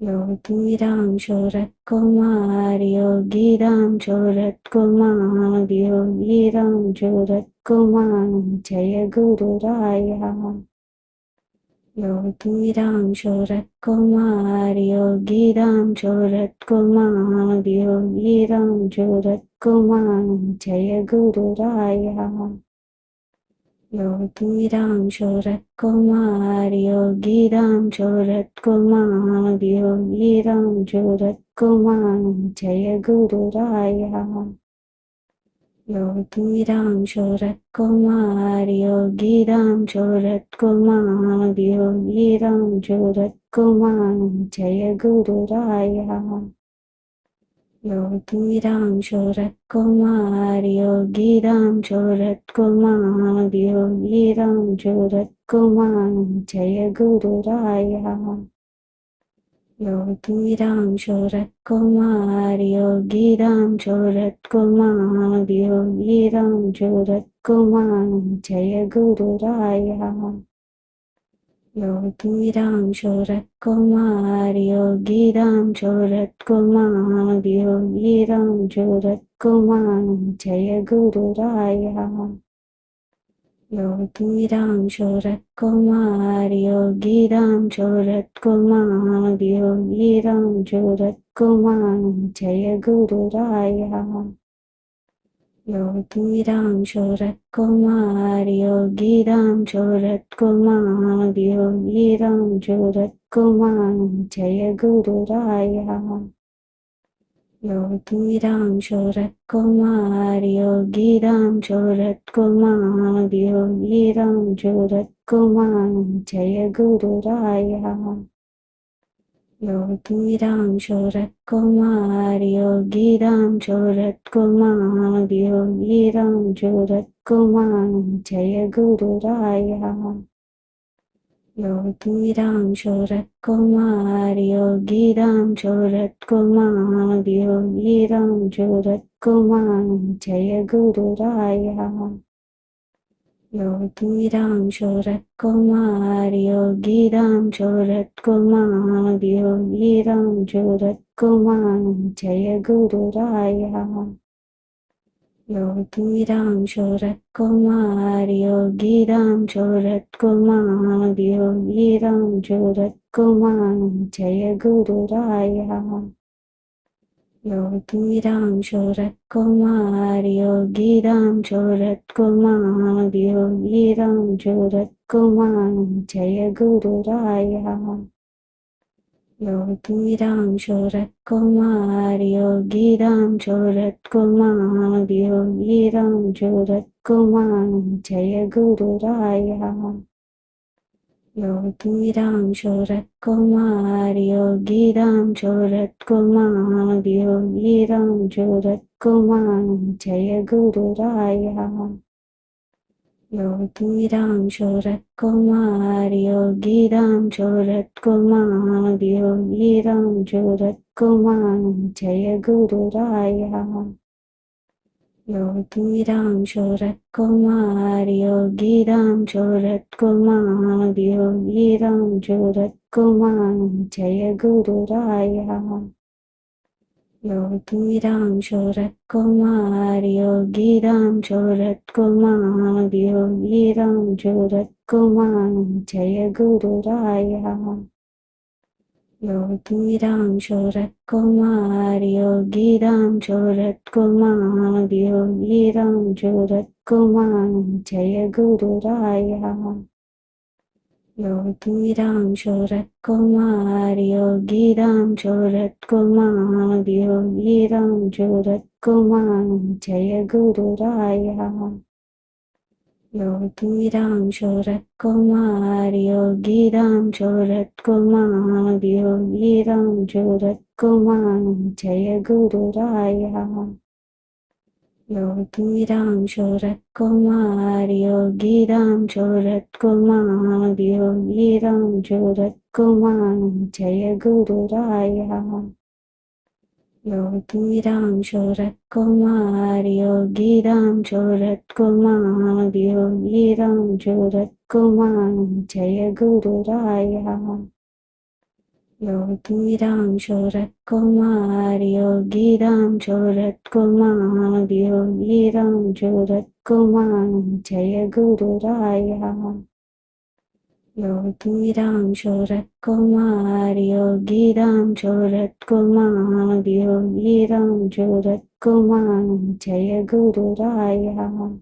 Yogi Ram Sharad Kumar, Yogi Ram Sharad Kumar, Yogi Ram Sharad Kumar, Jai Guru Raya. Yogi Ram Sharad Kumar, Yogi Ram Sharad Kumar, Yogi Ram Sharad Kumar, Jai Guru Raya. Yogi Ram Sharad Kumar, Yogi Ram Sharad Kumar, Yogi Ram Sharad Kumar, Jai Guru Raya. Yogi Ram Sharad Kumar, Yogi Ram Sharad Kumar, Yogi Ram Sharad Kumar, Jai Guru Raya. Yogi Ram Sharad Kumar, Yogi Ram Sharad Kumar, Yogi Ram Sharad Kumar, Jai Guru Raya. Yogi Ram Sharad Kumar, Yogi Ram Sharad Kumar, Yogi Ram Sharad Kumar, Jai Guru Raya. Yogi Ram Sharad Kumar, Yogi Ram Sharad Kumar, Yogi Ram Sharad Kumar, Jai Guru Raya. Yogi Ram Sharad Kumar, Yogi Ram Sharad Kumar, Yogi Ram Sharad Kumar, Jai Guru Raya. Yogi Ram Sharad Kumar, Yogi Ram Sharad Kumar, Yogi Ram Sharad Kumar, Jai Guru Raya. Yogi Ram Sharad Kumar, Yogi Ram Sharad Kumar, Yogi Ram Sharad Kumar, Jai Guru Raya. Yogi Ram Sharad Kumar, Yogi Ram Sharad Kumar, Yogi Ram Sharad Kumar, Jai Guru Raya. Yogi Ram Sharad Kumar, Yogi Ram Sharad Kumar, Yogi Ram Sharad Kumar, Jai Guru Raya. Yogi Ram Sharad Kumar, Yogi Ram Sharad Kumar, Yogi Ram Sharad Kumar, Jai Guru Raya. Yogi Ram Sharad Kumar, Yogi Ram Sharad Kumar, Yogi Ram Sharad Kumar, Jai Guru Raya. Yogi Ram Sharad Kumar, Yogi Ram Sharad Kumar, Yogi Ram Sharad Kumar, Jai Guru Raya. Yogi Ram Sharad Kumar, Yogi Ram Sharad Kumar, Yogi Ram Sharad Kumar, Jai Guru Raya. Yogi Ram Sharad Kumar, Yogi Ram Sharad Kumar, Yogi Ram Sharad Kumar, Jai Guru Raya. Yogi Ram Sharad Kumar, Yogi Ram Sharad Kumar, Yogi Ram Sharad Kumar, Jai Guru Raya. Yogi Ram Sharad Kumar, Yogi Ram Sharad Kumar, Yogi Ram Sharad Kumar, Jai Guru Raya. Yogi Ram Sharad Kumar, Yogi Ram Sharad Kumar, Yogi Ram Sharad Kumar, Jai Guru Raya. Yogi Ram Sharad Kumar, Yogi Ram Sharad Kumar, Yogi Ram Sharad Kumar, Jai Guru Raya. Yogi Ram Sharad Kumar, Yogi Ram Sharad Kumar, Yogi Ram Sharad Kumar, Jai Guru Raya. Yogi Ram Sharad Kumar, Yogi Ram Sharad Kumar, Yogi Ram Sharad Kumar, Jai Guru Raya. Yogi Ram Sharad Kumar, Yogi Ram Sharad Kumar, Yogi Ram Sharad Kumar, Jai Guru Raya. Yogi Ram Sharad Kumar, Yogi Ram Sharad Kumar, Yogi Ram Sharad Kumar, Jai Guru Raya. Yogi Ram Sharad Kumar, Yogi Ram Sharad Kumar, Yogi Ram Sharad Kumar, Jai Guru Raya. Yogi Ram Sharad Kumar, Yogi Ram Sharad Kumar, Yogi Ram Sharad Kumar, Jai Guru Raya.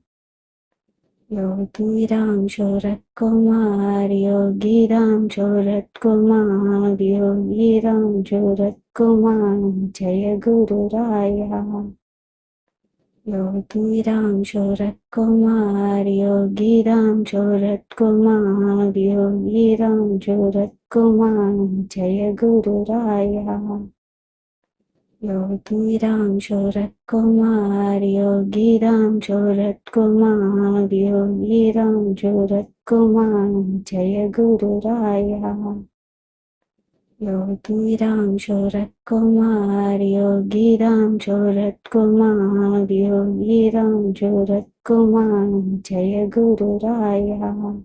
Yogi Ram Sharad Kumar, Yogi Ram Sharad Kumar, Yogi Ram Sharad Kumar, Jai Guru Raya. Yogi Ram Sharad Kumar, Yogi Ram Sharad Kumar, Yogi Ram Sharad Kumar, Jai Guru Raya. Yogi Ram Sharad Kumar, Yogi Ram Sharad Kumar, Yogi Ram Sharad Kumar, Jai Guru Raya. Yogi Ram Sharad Kumar, Yogi Ram Sharad Kumar, Yogi Ram Sharad Kumar, Jai Guru Raya.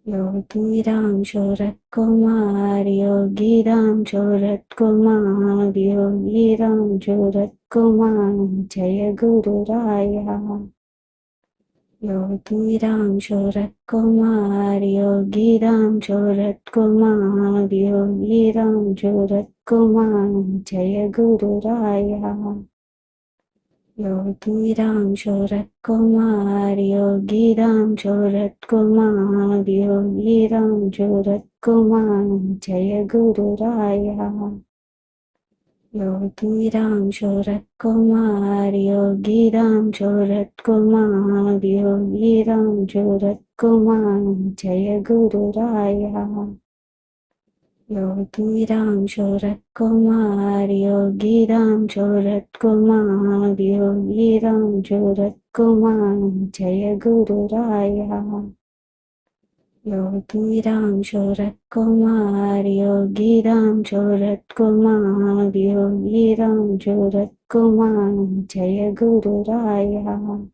Yogi Ram Sharad Kumar, Yogi Ram Sharad Kumar, Yogi Ram Sharad Kumar, Jai Guru Raya. Yogi Ram Sharad Kumar, Yogi Ram Sharad Kumar, Yogi Ram Sharad Kumar, Jai Guru Raya. Yogi Ram Sharad Kumar, Yogi Ram Sharad Kumar, Yogi Ram Sharad Kumar, Jai Guru Raya. Yogi Ram Sharad Kumar, Yogi Ram Sharad Kumar, Yogi Ram Sharad Kumar, Jai Guru Raya. Yogi Ram Sharad Kumar, Yogi Ram Sharad Kumar, Yogi Ram Sharad Kumar, Jai Guru Raya. Yogi Ram Sharad Kumar, Yogi Ram Sharad Kumar, Yogi Ram Sharad Kumar, Jai Guru Raya.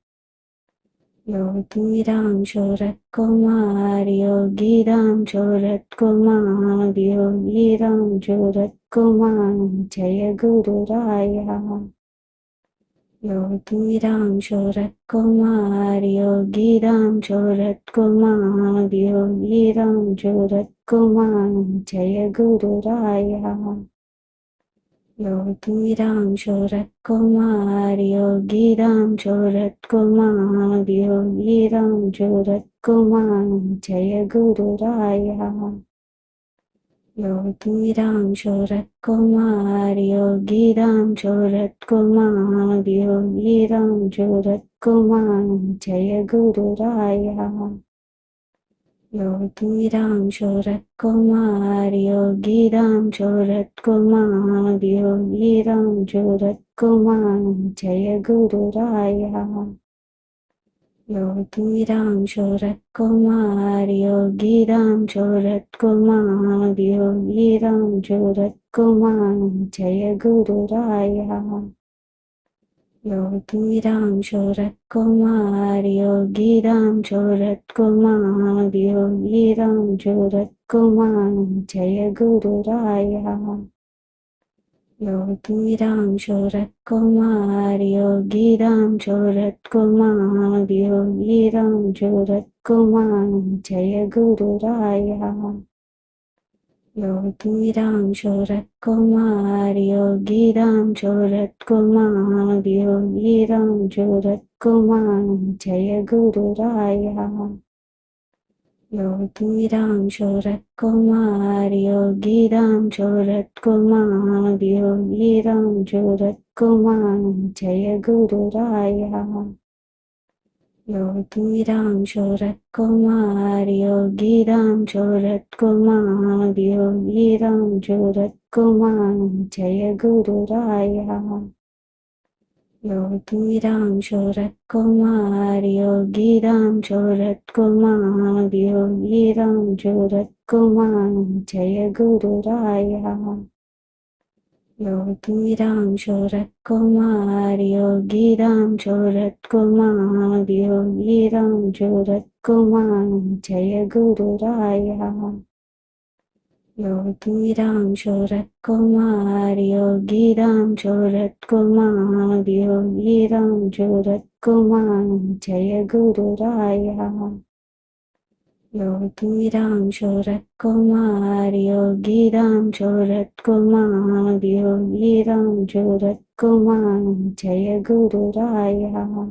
Yogi Ram Sharad Kumar, Yogi Ram Sharad Kumar, Yogi Ram Sharad Kumar, Jai Guru Raya. Yogi Ram Sharad Kumar, Yogi Ram Sharad Kumar, Yogi Ram Sharad Kumar, Jai Guru Raya. Yogi Ram Sharad Kumar, Yogi Ram Sharad Kumar, Yogi Ram Sharad Kumar, Jai Guru Raya. Yogi Ram Sharad Kumar, Yogi Ram Sharad Kumar, Yogi Ram Sharad Kumar, Jai Guru Raya. Yogi Ram Sharad Kumar, Yogi Ram Sharad Kumar, Yogi Ram Sharad Kumar, Jai Guru Raya. Yogi Ram Sharad Kumar, Yogi Ram Sharad Kumar, Yogi Ram Sharad Kumar, Jai Guru Raya. Yogi Ram Sharad Kumar, Yogi Ram Sharad Kumar, Yogi Ram Sharad Kumar, Jai Guru Raya. Yogi Ram Sharad Kumar, Yogi Ram Sharad Kumar, Yogi Ram Sharad Kumar, Jai Guru Raya. Yogi Ram Sharad Kumar, Yogi Ram Sharad Kumar, Yogi Ram Sharad Kumar, Jai Guru Raya. Yogi Ram Sharad Kumar, Yogi Ram Sharad Kumar, Yogi Ram Sharad Kumar, Jai Guru Raya. Yogi Ram Sharad Kumar, Yogi Ram Sharad Kumar, Yogi Ram Sharad Kumar, Jai Guru Raya. Yogi Ram Sharad Kumar, Yogi Ram Sharad Kumar, Yogi Ram Sharad Kumar, Jai Guru Raya. Yogi Ram Sharad Kumar, Yogi Ram Sharad Kumar, Yogi Ram Sharad Kumar, Jai Guru Raya. Yogi Ram Sharad Kumar Yogi Ram Sharad Kumar Yogi Ram Sharad Kumar Jai Guru Raya. Yogi Ram Sharad Kumar Yogi Ram Sharad Kumar Yogi Ram Sharad Kumar Jai Guru Raya.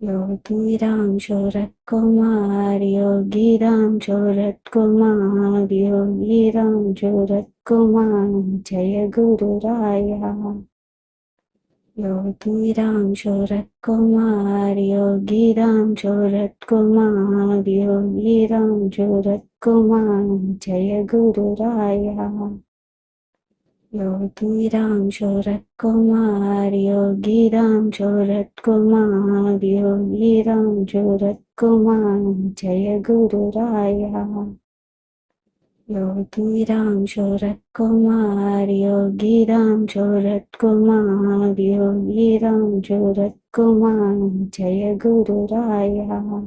Yogi Ram Sharad Kumar Yogi Ram Sharad Kumar Yogi Ram Sharad Kumar Jai Guru Raya. Yogi Ram Sharad Kumar Yogi Ram Sharad Kumar Yogi Ram Sharad Kumar Jai Guru Raya. Yogi Ram Sharad Kumar Yogi Ram Sharad Kumar Yogi Ram Sharad Kumar Jai Guru Raya. Yogi Ram Sharad Kumar Yogi Ram Sharad Kumar Yogi Ram Sharad Kumar Jai Guru Raya.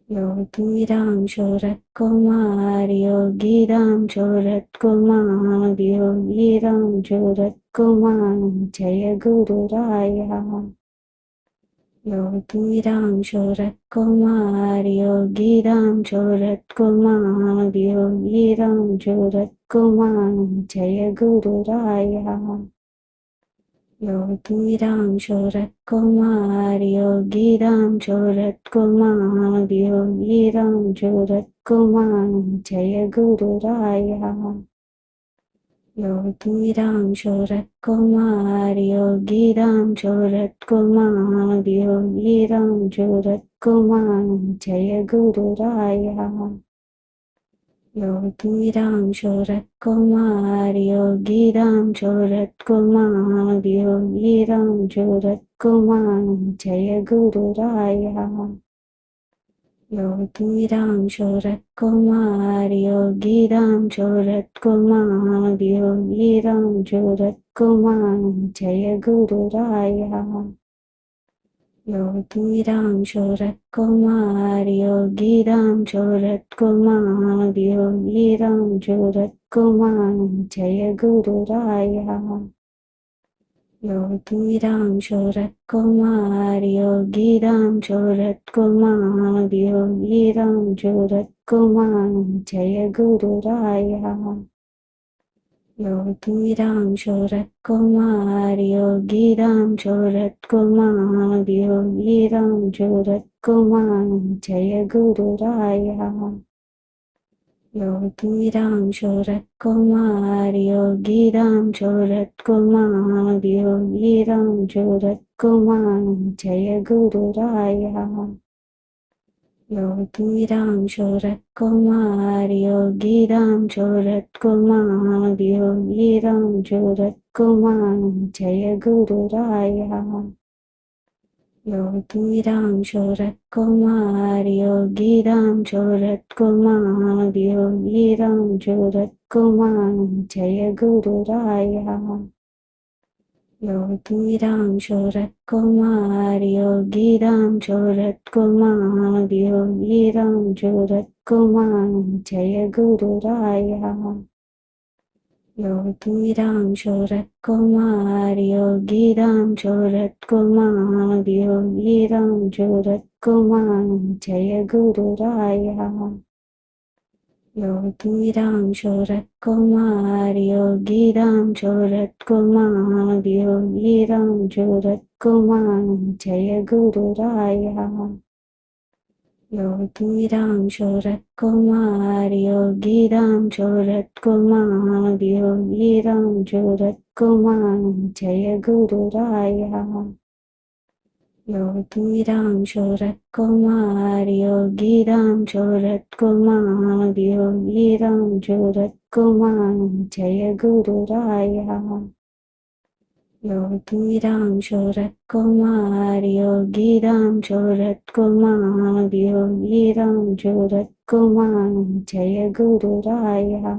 Yogi Ram Sharad Kumar Yogi Ram Sharad Kumar Yogi Ram Sharad Kumar Jai Guru Raya. Yogi Ram Sharad Kumar Yogi Ram Sharad Kumar Yogi Ram Sharad Kumar Jai Guru Raya. Yogi Ram Sharad Kumar Yogi Ram Sharad Kumar Yogi Ram Sharad Kumar Jai Guru Raya. Yogi Ram Sharad Kumar Yogi Ram Sharad Kumar Yogi Ram Sharad Kumar Jai Guru Raya. Yogi Ram Sharad Kumar Yogi Ram Sharad Kumar Yogi Ram Sharad Kumar Jai Guru Raya. Yogi Ram Sharad Kumar Yogi Ram Sharad Kumar Yogi Ram Sharad Kumar Jai Guru Raya. Yogi Ram Sharad Kumar Yogi Ram Sharad Kumar Yogi Ram Sharad Kumar Jai Guru Raya. Yogi Ram Sharad Kumar Yogi Ram Sharad Kumar Yogi Ram Sharad Kumar Jai Guru Raya. Yogi Ram Sharad Kumar Yogi Ram Sharad Kumar Yogi Ram Sharad Kumar Jai Guru Raya. Yogi Ram Sharad Kumar Yogi Ram Sharad Kumar Yogi Ram Sharad Kumar Jai Guru Raya. Yogi Ram Sharad Kumar Yogi Ram Sharad Kumar Yogi Ram Sharad Kumar Jai Guru Raya. Yogi Ram Sharad Kumar Yogi Ram Sharad Kumar Yogi Ram Sharad Kumar Jai Guru Raya. Yogi Ram Sharad Kumar Yogi Ram Sharad Kumar Yogi Ram Sharad Kumar Jai Guru Raya. Yogi Ram Sharad Kumar Yogi Ram Sharad Kumar Yogi Ram Sharad Kumar Jai Guru Raya. Yogi Ram Sharad Kumar Yogi Ram Sharad Kumar Yogi Ram Sharad Kumar Jai Guru Raya. Yogi Ram Sharad Kumar Yogi Ram Sharad Kumar Yogi Ram Sharad Kumar Jai Guru Raya. Yogi Ram Sharad Kumar Yogi Ram Sharad Kumar Yogi Ram Sharad Kumar Jai Guru Raya. Yogi Ram Sharad Kumar Yogi Ram Sharad Kumar Yogi Ram Sharad Kumar Jai Guru Raya.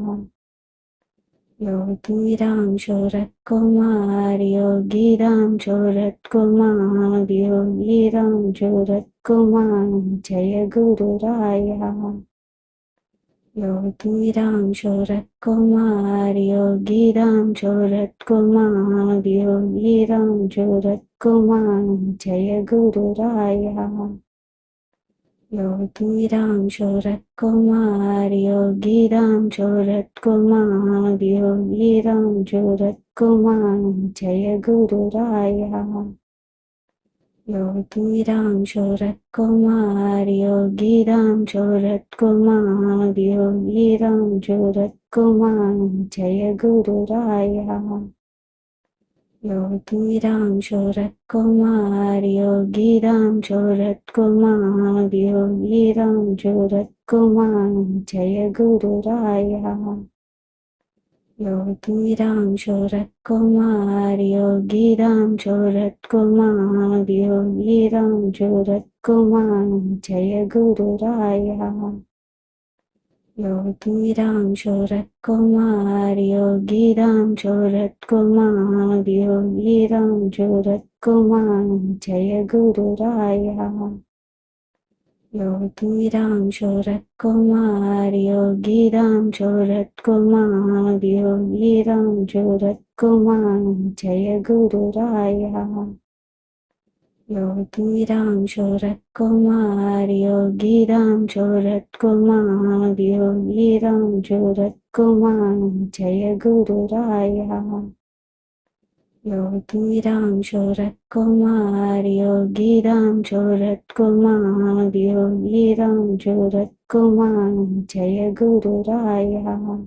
Yogi Ram Sharad Kumar Yogi Ram Sharad Kumar Yogi Ram Sharad Kumar Jai Guru Raya. Yogi Ram Sharad Kumar Yogi Ram Sharad Kumar Yogi Ram Sharad Kumar Jai Guru Raya. Yogi Ram Sharad Kumar Yogi Ram Sharad Kumar Yogi Ram Sharad Kumar Jai Guru Raya. Yogi Ram Sharad Kumar Yogi Ram Sharad Kumar Yogi Ram Sharad Kumar Jai Guru Raya. Yogi Ram Sharad Kumar Yogi Ram Sharad Kumar Yogi Ram Sharad Kumar Jai Guru Raya. Yogi Ram Sharad Kumar Yogi Ram Sharad Kumar Yogi Ram Sharad Kumar Jai Guru Raya. Yogi Ram Sharad Kumar Yogi Ram Sharad Kumar Yogi Ram Sharad Kumar Jai Guru Raya. Yogi Ram Sharad Kumar Yogi Ram Sharad Kumar Yogi Ram Sharad Kumar Jai Guru Raya. Yogi Ram Sharad Kumar Yogi Ram Sharad Kumar Yogi Ram Sharad Kumar Jai Guru Raya. Yogi Ram Sharad Kumar Yogi Ram Sharad Kumar Yogi Ram Sharad Kumar Jai Guru Raya.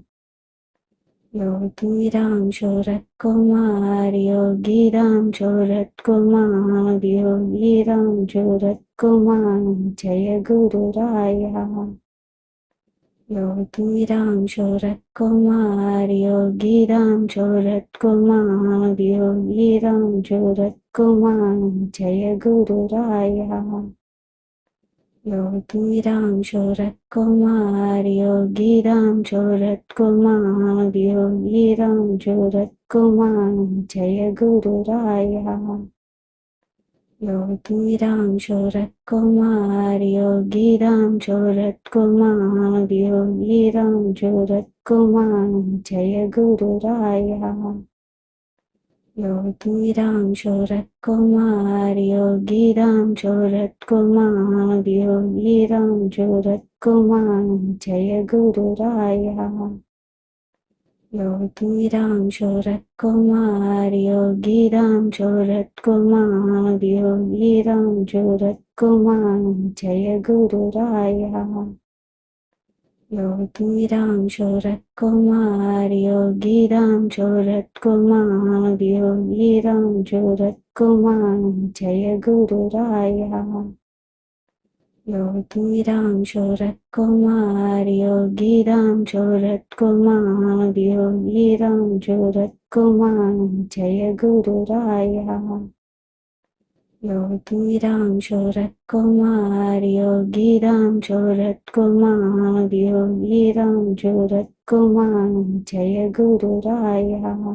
Yogi Ram Sharad Kumar Yogi Ram Sharad Kumar Yogi Ram Sharad Kumar Jai Guru Raya. Yogi Ram Sharad Kumar Yogi Ram Sharad Kumar Yogi Ram Sharad Kumar Jai Guru Raya. Yogi Ram Sharad Kumar Yogi Ram Sharad Kumar Yogi Ram Sharad Kumar Jai Guru Raya. Yogi Ram Sharad Kumar Yogi Ram Sharad Kumar Yogi Ram Sharad Kumar Jai Guru Raya. Yogi Ram Sharad Kumar Yogi Ram Sharad Kumar Yogi Ram Sharad Kumar Jai Guru Raya. Yogi Ram Sharad Kumar Yogi Ram Sharad Kumar Yogi Ram Sharad Kumar Jai Guru Raya. Yogi Ram Sharad Kumar Yogi Ram Sharad Kumar Yogi Ram Sharad Kumar Jai Guru Raya. Yogi Ram Sharad Kumar Yogi Ram Sharad Kumar Yogi Ram Sharad Kumar Jai Guru Raya. Yogi Ram Sharad Kumar Yogi Ram Sharad Kumar Yogi Ram Sharad Kumar Jai Guru Raya.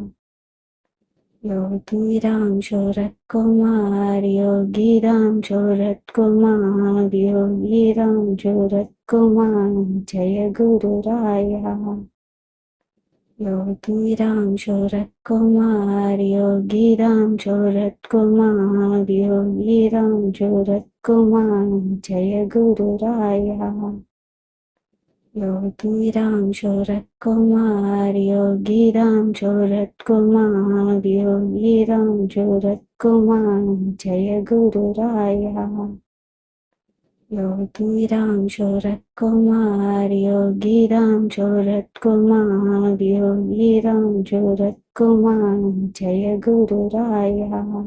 Yogi Ram Sharad Kumar Yogi Ram Sharad Kumar Yogi Ram Sharad Kumar Jai Guru Raya. Yogi Ram Sharad Kumar Yogi Ram Sharad Kumar Yogi Ram Sharad Kumar Jai Guru Raya. Yogi Ram Sharad Kumar Yogi Ram Sharad Kumar Yogi Ram Sharad Kumar Jai Guru Raya. Yogi Ram Sharad Kumar Yogi Ram Sharad Kumar Yogi Ram Sharad Kumar Jai Guru Raya.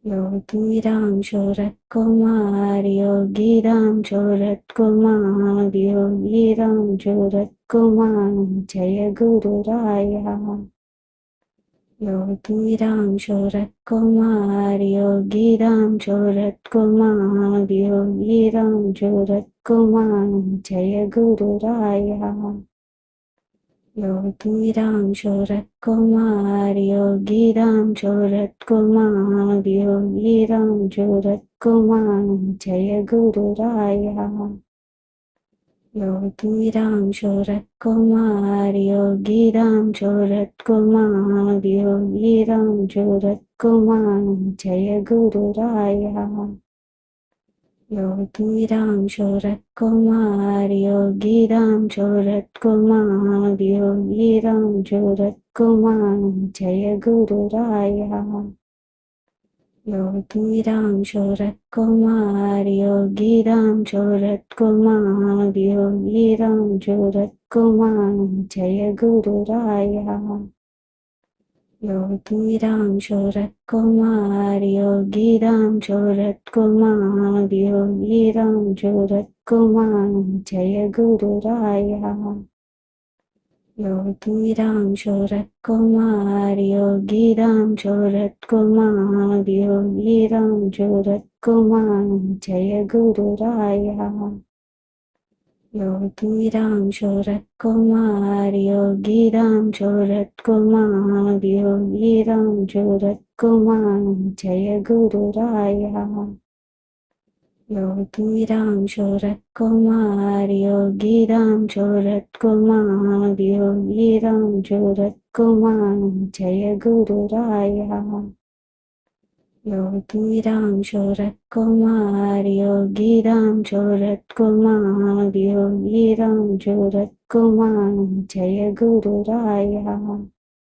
Yogi Ram Sharad Kumar Yogi Ram Sharad Kumar Yogi Ram Sharad Kumar Jai Guru Raya. Yogi Ram Sharad Kumar Yogi Ram Sharad Kumar Yogi Ram Sharad Kumar Jai Guru Raya. Yogi Ram Sharad Kumar Yogi Ram Sharad Kumar Yogi Ram Sharad Kumar Jai Guru Raya. Yogi Ram Sharad Kumar, Yogi Ram Sharad Kumar, Yogi Ram Sharad Kumar, Jai Guru Raya. Yogi Ram Sharad Kumar, Yogi Ram Sharad Kumar, Yogi Ram Sharad Kumar, Jai Guru Raya. Yogi Ram Sharad Kumar, Yogi Ram Sharad Kumar, Yogi Ram Sharad Kumar, Jai Guru Raya. Yogi Ram Sharad Kumar, Yogi Ram Sharad Kumar, Yogi Ram Sharad Kumar, Jai Guru Raya. Yogi Ram Sharad Kumar, Yogi Ram Sharad Kumar, Yogi Ram Sharad Kumar, Jai Guru Raya. Yogi Ram Sharad Kumar, Yogi Ram Sharad Kumar, Yogi Ram Sharad Kumar, Jai Guru Raya. Yogi Ram Sharad Kumar, Yogi Ram Sharad Kumar, Yogi Ram Sharad Kumar, Jai Guru Raya. Yogi Ram Sharad Kumar, Yogi Ram Sharad Kumar, Yogi Ram Sharad Kumar, Jai Guru Raya.